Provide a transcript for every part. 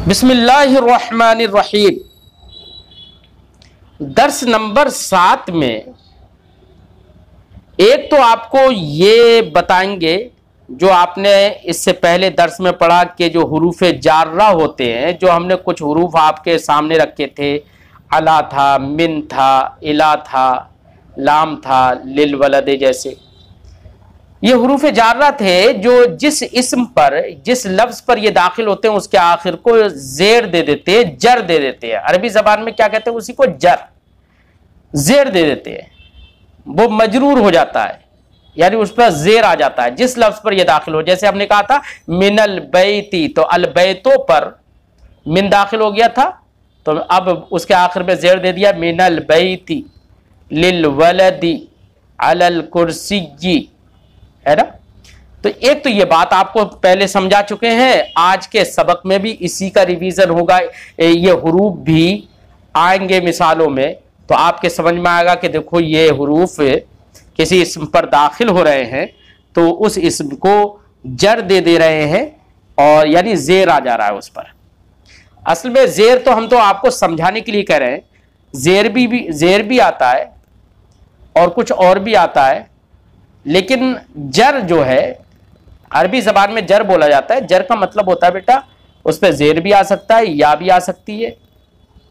बिस्मिल्लाहिर्रहमानिर्रहीम। दर्स नंबर 7 में एक तो आपको ये बताएंगे जो आपने इससे पहले दर्स में पढ़ा कि जो हुरूफ जार्रा होते हैं, जो हमने कुछ हुरूफ आपके सामने रखे थे, अला था, मिन था, इला था, लाम था, लिल वलदे जैसे ये हुरूफ जार्रा थे जो जिस इस्म पर, जिस लफ्ज पर ये दाखिल होते हैं उसके आखिर को जेर दे देते हैं, जर दे देते हैं। अरबी जबान में क्या कहते हैं उसी को जर, जेर दे देते हैं, वो मजरूर हो जाता है, यानी उस पर जेर आ जाता है जिस लफ्ज पर यह दाखिल हो। जैसे हमने कहा था मिनल बैती, तो अल बैतो पर मिन दाखिल हो गया था, तो अब उसके आखिर में जेर दे दिया, मिनल बैती लिल वलदी अलल कुर्सी, है ना। तो एक तो ये बात आपको पहले समझा चुके हैं, आज के सबक में भी इसी का रिवीजन होगा। ये हुरूफ भी आएंगे मिसालों में, तो आपके समझ में आएगा कि देखो ये हुरूफ किसी इस्म पर दाखिल हो रहे हैं तो उस इस्म को जर दे रहे हैं, और यानी जेर आ जा रहा है उस पर। असल में जेर तो हम तो आपको समझाने के लिए कह रहे हैं, जेर भी आता है और कुछ और भी आता है, लेकिन जर जो है अरबी जबान में जर बोला जाता है। जर का मतलब होता है बेटा उस पर जेर भी आ सकता है, या भी आ सकती है,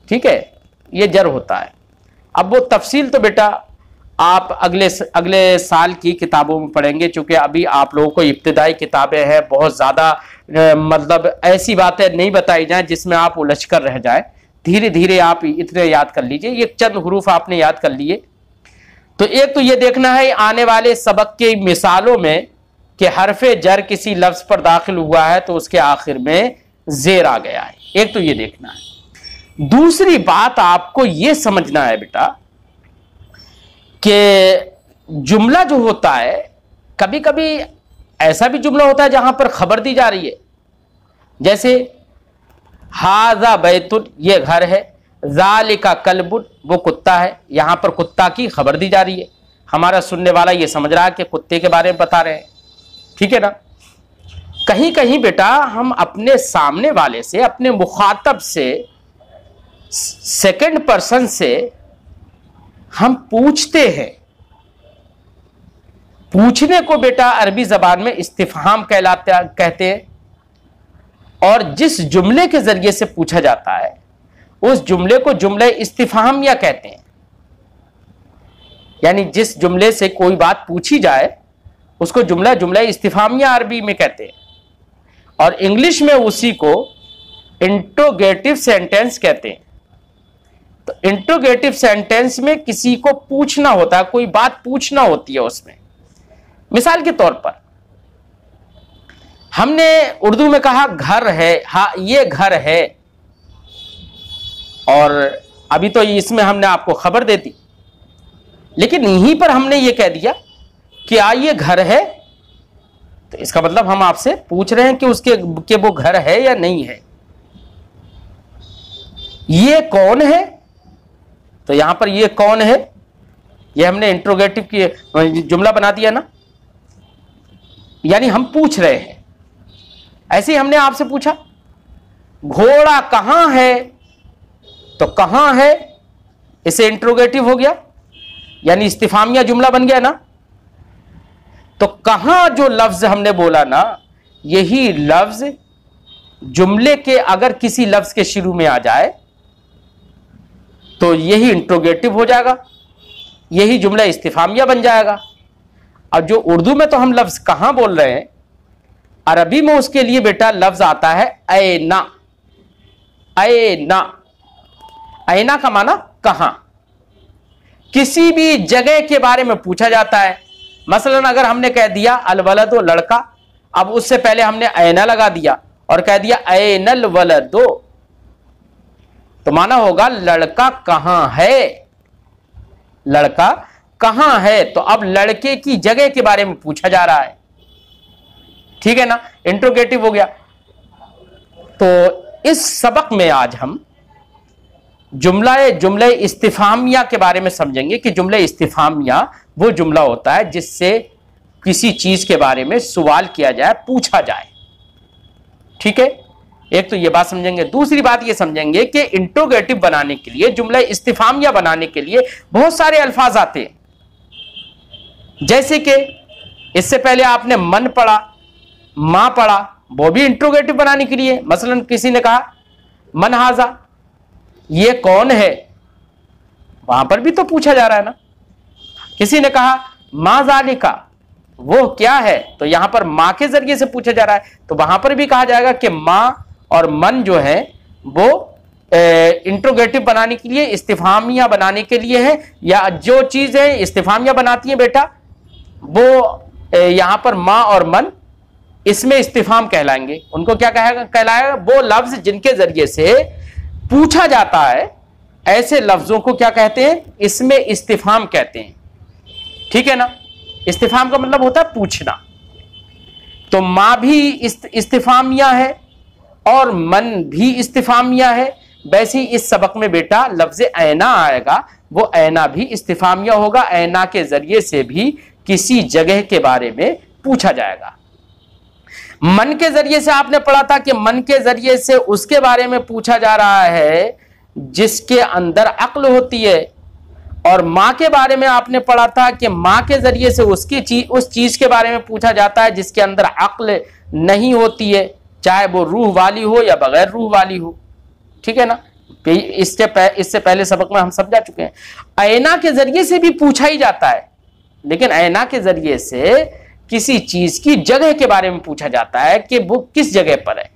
ठीक है, ये जर होता है। अब वो तफसील तो बेटा आप अगले साल की किताबों में पढ़ेंगे, चूंकि अभी आप लोगों को इब्तिदाई किताबें हैं, बहुत ज़्यादा मतलब ऐसी बातें नहीं बताई जाएं जिसमें आप उलझ कर रह जाएं। धीरे धीरे आप इतने याद कर लीजिए, ये चंद हुरूफ आपने याद कर लिए। तो एक तो ये देखना है आने वाले सबक के मिसालों में कि हरफे जर किसी लफ्ज पर दाखिल हुआ है तो उसके आखिर में जेर आ गया है, एक तो ये देखना है। दूसरी बात आपको ये समझना है बेटा कि जुमला जो होता है, कभी कभी ऐसा भी जुमला होता है जहां पर खबर दी जा रही है, जैसे हाजा बैतुन, ये घर है, ज़ालिका कल्बुन, वो कुत्ता है। यहां पर कुत्ता की खबर दी जा रही है, हमारा सुनने वाला ये समझ रहा है कि कुत्ते के बारे में बता रहे हैं, ठीक है ना। कहीं कहीं बेटा हम अपने सामने वाले से, अपने मुखातब से, सेकंड पर्सन से हम पूछते हैं। पूछने को बेटा अरबी जबान में इस्तिफहाम कहते हैं, और जिस जुमले के जरिए से पूछा जाता है उस जुमले को जुमले इस्तिफहामिया कहते हैं। यानी जिस जुमले से कोई बात पूछी जाए उसको जुमला इस्तिफहामिया अरबी में कहते हैं, और इंग्लिश में उसी को इंट्रोगेटिव सेंटेंस कहते हैं। तो इंट्रोगेटिव सेंटेंस में किसी को पूछना होता है, कोई बात पूछना होती है उसमें। मिसाल के तौर पर हमने उर्दू में कहा घर है, हाँ ये घर है, और अभी तो इसमें हमने आपको खबर दे दी, लेकिन यहीं पर हमने ये कह दिया कि ये घर है, तो इसका मतलब हम आपसे पूछ रहे हैं कि वो घर है या नहीं है। ये कौन है, तो यहां पर ये कौन है, ये हमने इंट्रोगेटिव की जुमला बना दिया ना, यानी हम पूछ रहे हैं। ऐसे ही हमने आपसे पूछा घोड़ा कहां है, तो कहां है, इसे इंट्रोगेटिव हो गया, यानी इस्तिफामिया जुमला बन गया ना। तो कहां जो लफ्ज हमने बोला ना, यही लफ्ज जुमले के अगर किसी लफ्ज के शुरू में आ जाए तो यही इंट्रोगेटिव हो जाएगा, यही जुमला इस्तिफामिया बन जाएगा। और जो उर्दू में तो हम लफ्ज कहां बोल रहे हैं, अरबी में उसके लिए बेटा लफ्ज आता है ऐना। ऐना, ऐना का माना कहां, किसी भी जगह के बारे में पूछा जाता है। मसलन अगर हमने कह दिया अलवलदो, लड़का, अब उससे पहले हमने ऐना लगा दिया और कह दिया ऐनल वलदो, तो माना होगा लड़का कहां है, लड़का कहां है। तो अब लड़के की जगह के बारे में पूछा जा रहा है, ठीक है ना, इंट्रोगेटिव हो गया। तो इस सबक में आज हम जुमला इस्तिफहामिया के बारे में समझेंगे कि जुमला इस्तिफहामिया वो जुमला होता है जिससे किसी चीज के बारे में सवाल किया जाए, पूछा जाए, ठीक है। एक तो ये बात समझेंगे। दूसरी बात ये समझेंगे कि इंट्रोगेटिव बनाने के लिए, जुमला इस्तिफामिया बनाने के लिए बहुत सारे अल्फाज आते हैं। जैसे कि इससे पहले आपने मन पढ़ा, मां पढ़ा, वो भी इंट्रोगेटिव बनाने के लिए। मसलन किसी ने कहा मन हाजा, ये कौन है, वहां पर भी तो पूछा जा रहा है ना। किसी ने कहा मां जालिका, वो क्या है, तो यहां पर मां के जरिए से पूछा जा रहा है, तो वहां पर भी कहा जाएगा कि मां और मन जो है वो इंट्रोगेटिव बनाने के लिए, इस्तिफामिया बनाने के लिए है। या जो चीज है इस्तिफामिया बनाती है बेटा, वो यहां पर मां और मन इसमें इस्तिफाम कहलाएंगे। उनको क्या कहलाएगा? वो लफ्ज जिनके जरिए से पूछा जाता है, ऐसे लफ्जों को क्या कहते हैं? इसमें इस्तिफाम कहते हैं। ठीक है ना। इस्तिफाम का मतलब होता है पूछना। तो मां भी इस्तिफामिया है और मन भी इस्तिफामिया है। वैसे ही इस सबक में बेटा लफ्ज ऐना आएगा, वो ऐना भी इस्तिफामिया होगा। ऐना के जरिए से भी किसी जगह के बारे में पूछा जाएगा। मन के जरिए से आपने पढ़ा था कि मन के जरिए से उसके बारे में पूछा जा रहा है जिसके अंदर अक्ल होती है। और मां के बारे में आपने पढ़ा था कि मां के जरिए से उस चीज के बारे में पूछा जाता है जिसके अंदर अक्ल नहीं होती है, चाहे वो रूह वाली हो या बगैर रूह वाली हो। ठीक है ना। इससे पहले सबक में हम समझा चुके हैं। ऐना के जरिए से भी पूछा ही जाता है, लेकिन ऐना के जरिए से किसी चीज की जगह के बारे में पूछा जाता है कि वो किस जगह पर है।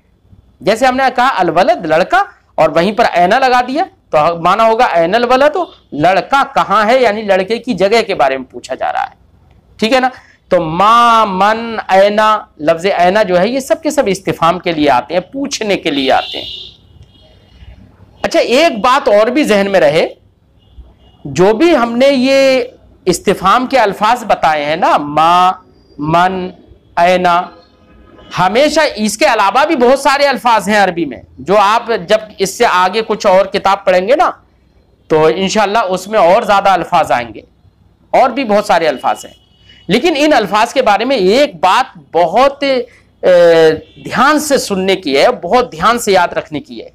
जैसे हमने कहा अलवलद, लड़का, और वहीं पर ऐना लगा दिया तो माना होगा ऐनल वलद, तो लड़का कहां है, यानी लड़के की जगह के बारे में पूछा जा रहा है। ठीक है ना। तो मां, मन, ऐना, लफ्ज ऐना जो है ये सब के सब इस्तिफाम के लिए आते हैं, पूछने के लिए आते हैं। अच्छा, एक बात और भी जहन में रहे, जो भी हमने ये इस्तिफाम के अल्फाज बताए हैं ना, मां, मन, ऐना, हमेशा इसके अलावा भी बहुत सारे अल्फाज हैं अरबी में, जो आप जब इससे आगे कुछ और किताब पढ़ेंगे ना तो इंशाल्लाह उसमें और ज्यादा अल्फाज आएंगे, और भी बहुत सारे अल्फाज हैं। लेकिन इन अल्फाज के बारे में एक बात बहुत ध्यान से सुनने की है, बहुत ध्यान से याद रखने की है।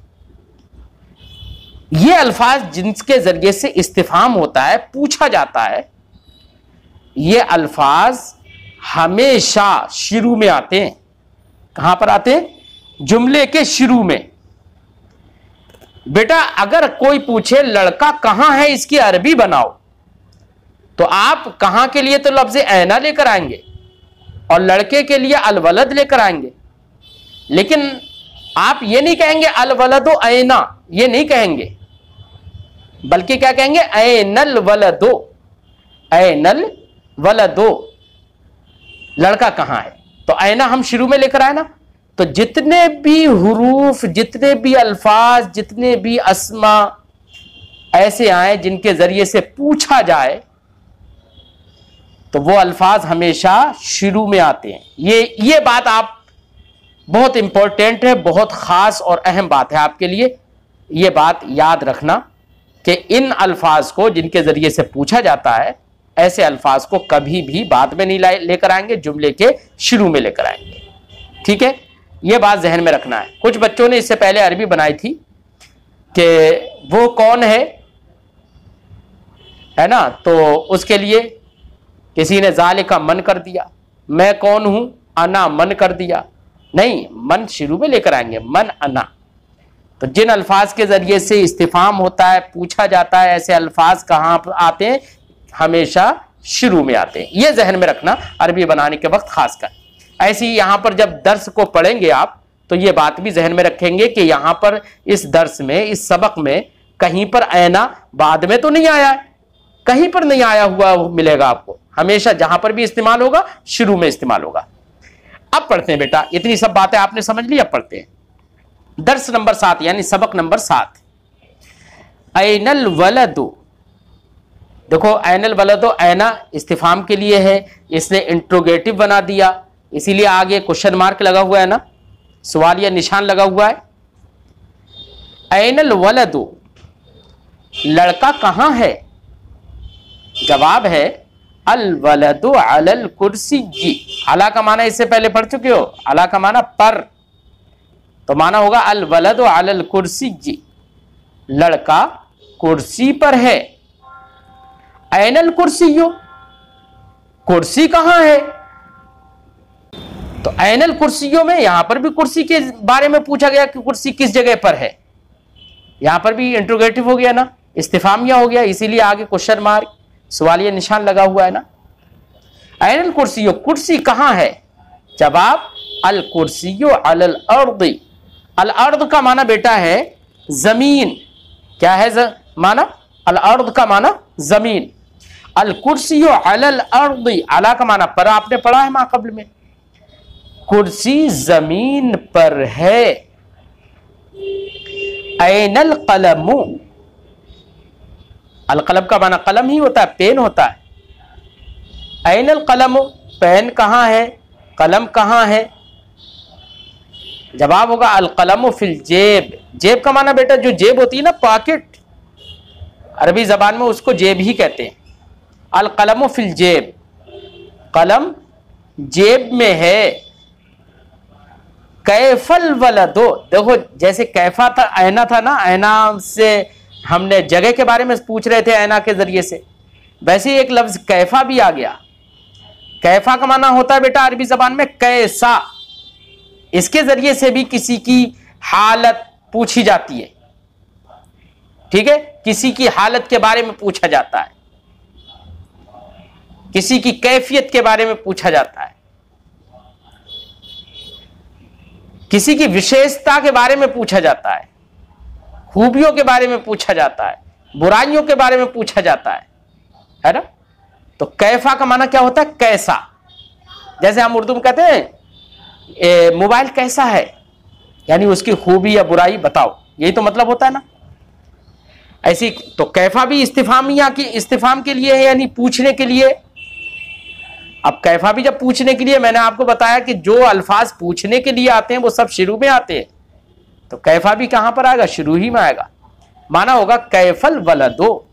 ये अल्फाज जिनके जरिए से इस्तिफाम होता है, पूछा जाता है, ये अल्फाज हमेशा शुरू में आते हैं। कहां पर आते हैं? जुमले के शुरू में। बेटा अगर कोई पूछे लड़का कहां है, इसकी अरबी बनाओ, तो आप कहां के लिए तो लफ्ज ऐना लेकर आएंगे और लड़के के लिए अलवलद लेकर आएंगे। लेकिन आप ये नहीं कहेंगे अलवलदो ऐना, ये नहीं कहेंगे, बल्कि क्या कहेंगे? ऐनल वलदो, ऐनल वलदो, लड़का कहां है। तो ऐना हम शुरू में लेकर आए ना। तो जितने भी हुरूफ, जितने भी अल्फाज, जितने भी अस्मा ऐसे आए जिनके जरिए से पूछा जाए, तो वो अल्फाज हमेशा शुरू में आते हैं। ये बात आप बहुत इंपॉर्टेंट है, बहुत खास और अहम बात है आपके लिए। ये बात याद रखना कि इन अल्फाज को जिनके जरिए से पूछा जाता है, ऐसे अल्फाज को कभी भी बाद में नहीं लेकर आएंगे, जुमले के शुरू में लेकर आएंगे। ठीक है, यह बात जहन में रखना है। कुछ बच्चों ने इससे पहले अरबी बनाई थी कि वो कौन है ना, तो उसके लिए किसी ने जालिका मन कर दिया, मैं कौन हूं, अना मन कर दिया। नहीं, मन शुरू में लेकर आएंगे, मन अना। तो जिन अल्फाज के जरिए से इस्तिफाम होता है, पूछा जाता है, ऐसे अल्फाज कहां आते हैं? हमेशा शुरू में आते हैं। यह जहन में रखना अरबी बनाने के वक्त खासकर। ऐसे ही यहां पर जब दर्स को पढ़ेंगे आप, तो यह बात भी जहन में रखेंगे कि यहां पर इस दर्स में, इस सबक में कहीं पर ऐना बाद में तो नहीं आया है, कहीं पर नहीं आया हुआ मिलेगा आपको। हमेशा जहां पर भी इस्तेमाल होगा, शुरू में इस्तेमाल होगा। अब पढ़ते हैं बेटा, इतनी सब बातें आपने समझ ली। अब पढ़ते हैं दर्स नंबर 7, यानी सबक नंबर 7। ऐनल वलदु। देखो ऐनल वलदो, ऐना इस्तिफाम के लिए है, इसने इंट्रोगेटिव बना दिया, इसीलिए आगे क्वेश्चन मार्क लगा हुआ है ना, सवाल या निशान लगा हुआ है। ऐनल वलदो, लड़का कहां है? जवाब है अल वलदो अलल कुर्सी। अला का माना इससे पहले पढ़ चुके हो, अला का माना पर। तो माना होगा अल वलदु अलल कुर्सी, लड़का कुर्सी पर है। ऐनल कुर्सियो, कुर्सी कहां है? तो ऐनल कुर्सियों में यहां पर भी कुर्सी के बारे में पूछा गया कि कुर्सी किस जगह पर है। यहां पर भी इंट्रोगेटिव हो गया ना, इस्तिफामिया हो गया, इसीलिए आगे क्वेश्चन मार्क सवालिया निशान लगा हुआ है ना। ऐनल कुर्सियो, कुर्सी कहां है? जवाब अल कुर्सियो अलल अर्दी। अल अर्द का माना बेटा है जमीन। क्या है माना? अल अर्द का माना जमीन। अल कुर्सियो अलल अर्दी, अला का माना पर, आपने पढ़ा है मा कब्ल में। कुर्सी जमीन पर है। ऐनल कलमु, अल कलम का माना कलम ही होता है, पेन होता है। ऐनल कलमु, पेन कहां है, कलम कहां है? जवाब होगा अल कलमु फिल जेब। जेब का माना बेटा जो जेब होती है ना, पॉकेट, अरबी जबान में उसको जेब ही कहते हैं। अल कलमु फिल जेब, कलम जेब में है। कैफल वलदो, देखो जैसे कैफा था, ऐना था ना, ऐना से हमने जगह के बारे में पूछ रहे थे ऐना के जरिए से, वैसे एक लफ्ज कैफा भी आ गया। कैफा का माना होता है बेटा अरबी जबान में कैसा। इसके जरिए से भी किसी की हालत पूछी जाती है। ठीक है, किसी की हालत के बारे में पूछा जाता है, किसी की कैफियत के बारे में पूछा जाता है, किसी की विशेषता के बारे में पूछा जाता है, खूबियों के बारे में पूछा जाता है, बुराइयों के बारे में पूछा जाता है ना। तो कैफा का माना क्या होता है? कैसा। जैसे हम उर्दू में कहते हैं मोबाइल कैसा है, यानी उसकी खूबी या बुराई बताओ, यही तो मतलब होता है ना। ऐसी तो कैफा भी इस्तिफाम के लिए है, यानी पूछने के लिए। अब कैफा भी जब पूछने के लिए, मैंने आपको बताया कि जो अल्फाज पूछने के लिए आते हैं वो सब शुरू में आते हैं, तो कैफा भी कहां पर आएगा? शुरू ही में आएगा। माना होगा कैफल वलदो,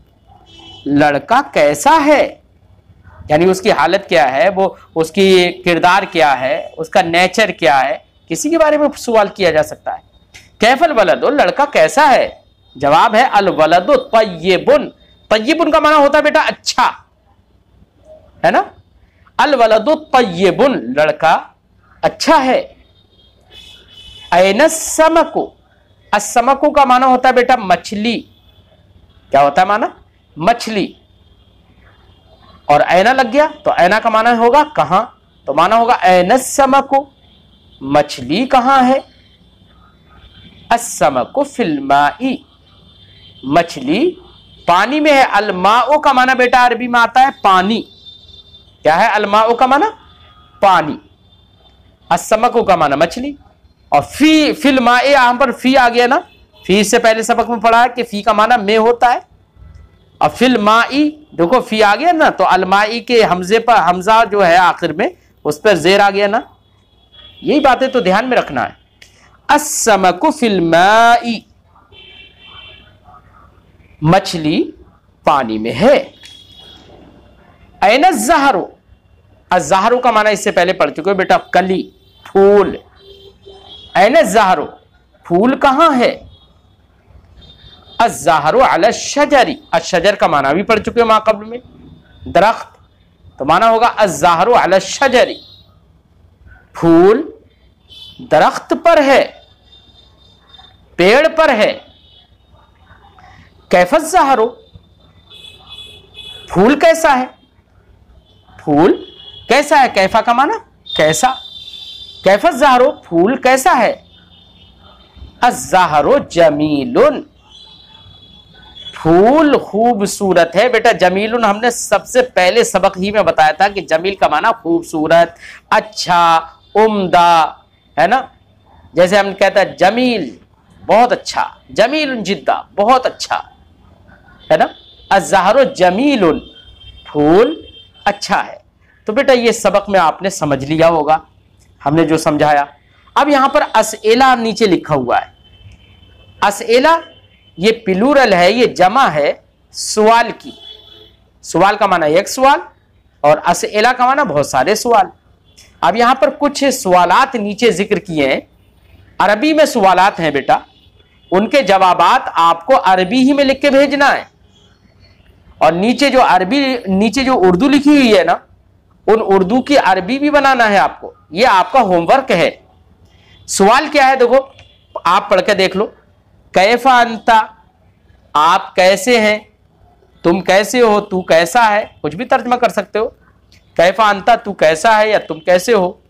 लड़का कैसा है, यानी उसकी हालत क्या है, वो उसकी किरदार क्या है, उसका नेचर क्या है, किसी के बारे में सवाल किया जा सकता है। कैफल वलदो, लड़का कैसा है? जवाब है अल वलदो तय्यिबुन। तय्यिबुन का माना होता है बेटा अच्छा, है ना। अल वलदो तय्यिबुन, लड़का अच्छा है। ऐनस समकु, असमकु का माना होता है बेटा मछली। क्या होता है माना? मछली। और ऐना लग गया तो ऐना का माना होगा कहां, तो माना होगा ऐनस समकु, मछली कहां है। अस्समकु फिल माई, मछली पानी में है। अलमाओ का माना बेटा अरबी में आता है पानी। क्या है अलमाओ का माना? पानी। अस्समकु का माना मछली। और फी फिल माए, यहां पर फी आ गया ना, फी से पहले सबक में पढ़ा है कि फी का माना में होता है। और फिल माई, देखो फी आ गया ना, तो अलमाई के हमजे पर, हमजा जो है आखिर में, उस पर जेर आ गया ना। यही बातें तो ध्यान में रखना है। अस्समकु फिल माई, मछली पानी में है। ऐन ज़हरु, अज़हरु का माना इससे पहले पढ़ चुके हो बेटा कली, फूल। ऐन ज़हरु, फूल कहां है। अज़हरु अला शजरी, अशजर का माना भी पढ़ चुके हो मां कब्ल में, दरख्त, तो माना होगा अज़हरु अला शजरी, फूल दरख्त पर है, पेड़ पर है। कैफा ज़हरु, फूल कैसा है, फूल कैसा है। कैफा का माना कैसा। कैफा ज़हरु, फूल कैसा है। अज़हरु जमीलुन, फूल खूबसूरत है। बेटा जमीलुन हमने सबसे पहले सबक ही में बताया था कि जमील का माना खूबसूरत, अच्छा, उम्दा, है ना। जैसे हम कहते हैं जमील बहुत अच्छा, जमीलुन जिद्दा बहुत अच्छा, है ना। अज़हरु जमीलुन, फूल अच्छा है। तो बेटा ये सबक में आपने समझ लिया होगा हमने जो समझाया। अब यहां पर असएला नीचे लिखा हुआ है। असएला ये प्लूरल है, ये जमा है सवाल की। सवाल का माना एक सवाल और असएला का माना बहुत सारे सवाल। अब यहां पर कुछ सवालात नीचे जिक्र किए हैं अरबी में सवालात हैं बेटा, उनके जवाबात आपको अरबी ही में लिख के भेजना है। और नीचे जो उर्दू लिखी हुई है ना, उन उर्दू की अरबी भी बनाना है आपको। ये आपका होमवर्क है। सवाल क्या है देखो, आप पढ़ के देख लो। कैफा अंता, आप कैसे हैं, तुम कैसे हो, तू कैसा है, कुछ भी तर्जमा कर सकते हो। कैफा अंता, तू कैसा है या तुम कैसे हो।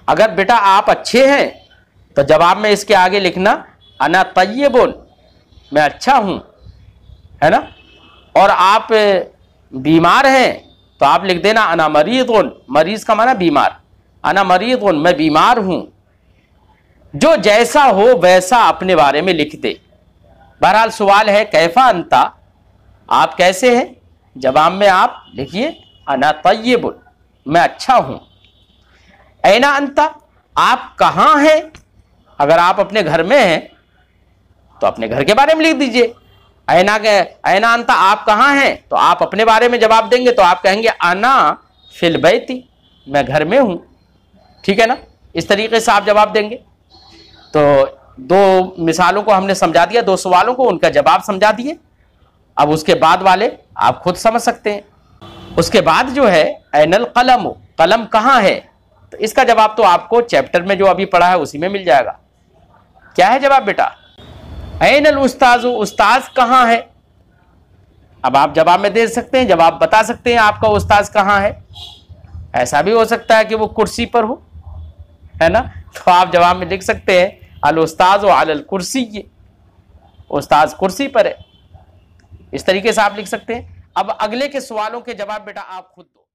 अगर बेटा आप अच्छे हैं तो जवाब में इसके आगे लिखना अना तय्यबुन, मैं अच्छा हूं, है ना। और आप बीमार हैं तो आप लिख देना अना मरीदुन, मरीज का माना बीमार, अना मरीदुन, मैं बीमार हूं। जो जैसा हो वैसा अपने बारे में लिख दे। बहरहाल सवाल है कैफा अंता, आप कैसे हैं, जवाब में आप लिखिए अना तय्यबुन, मैं अच्छा हूं। ऐना अंता, आप कहां हैं, अगर आप अपने घर में हैं तो अपने घर के बारे में लिख दीजिए। ऐना अंता, आप कहां हैं, तो आप अपने बारे में जवाब देंगे तो आप कहेंगे अना फिल बैती, मैं घर में हूं। ठीक है ना, इस तरीके से आप जवाब देंगे। तो दो मिसालों को हमने समझा दिया, दो सवालों को, उनका जवाब समझा दिए। अब उसके बाद वाले आप खुद समझ सकते हैं। उसके बाद जो है ऐनल कलम, कलम कहां है, तो इसका जवाब तो आपको चैप्टर में जो अभी पढ़ा है उसी में मिल जाएगा। क्या है जवाब बेटा, ऐनल उस्ताज़ु, उस्ताज कहां है। अब आप जवाब में दे सकते हैं, जवाब बता सकते हैं आपका उस्ताज कहां है। ऐसा भी हो सकता है कि वो कुर्सी पर हो, है ना, तो आप जवाब में लिख सकते हैं अल उस्ताज व अलल कुर्सी, उस्ताज कुर्सी पर है। इस तरीके से आप लिख सकते हैं। अब अगले के सवालों के जवाब बेटा आप खुद दो।